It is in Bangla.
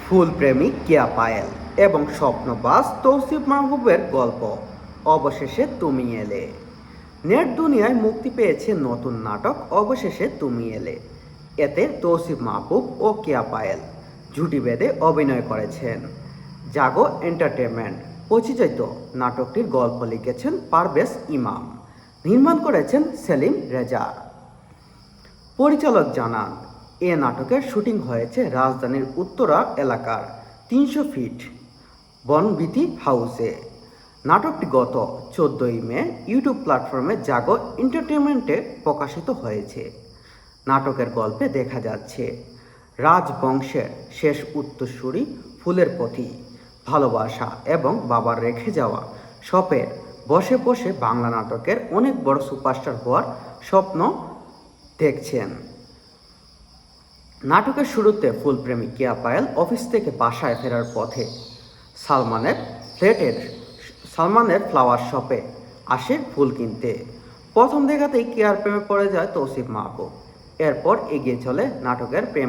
ফুল প্রেমিক কেয়া পায়েল এবং স্বপ্নবাজ তৌসিফ মাহবুবের গল্প অবশেষে তুমি এলে। নেট দুনিয়ায় মুক্তি পেয়েছে নতুন নাটক অবশেষে তুমি এলে। এতে তৌসিফ মাহবুব ও কেয়া পায়েল জুটি বেঁধে অভিনয় করেছেন। জাগো এন্টারটেনমেন্ট প্রযোজিত নাটকটির গল্প লিখেছেন পারভেজ ইমাম, নির্মাণ করেছেন সেলিম রেজা। পরিচালক জানান, এ নাটকের শুটিং হয়েছে রাজধানীর উত্তরা এলাকার ৩০০ ফিট বনবিথি হাউসে। নাটকটি গত ১৪ই মে ইউটিউব প্ল্যাটফর্মে জাগো এন্টারটেনমেন্টে প্রকাশিত হয়েছে। নাটকের গল্পে দেখা যাচ্ছে রাজবংশের শেষ উত্তরসূরি ফুলের প্রতি ভালোবাসা এবং বাবার রেখে যাওয়া স্বপ্নের বসে বসে বাংলা নাটকের অনেক বড় সুপারস্টার হওয়ার স্বপ্ন দেখছেন। নাটকের শুরুতে ফুলপ্রেমী কেয়া পায়েল অফিস থেকে বাসায় ফেরার পথে সালমানের ফ্লাওয়ার শপে আসে ফুল কিনতে। প্রথম দেখাতেই কেয়ার প্রেমে পড়ে যায় তৌসিফ মাহবুব। এরপর এগিয়ে চলে নাটকের প্রেম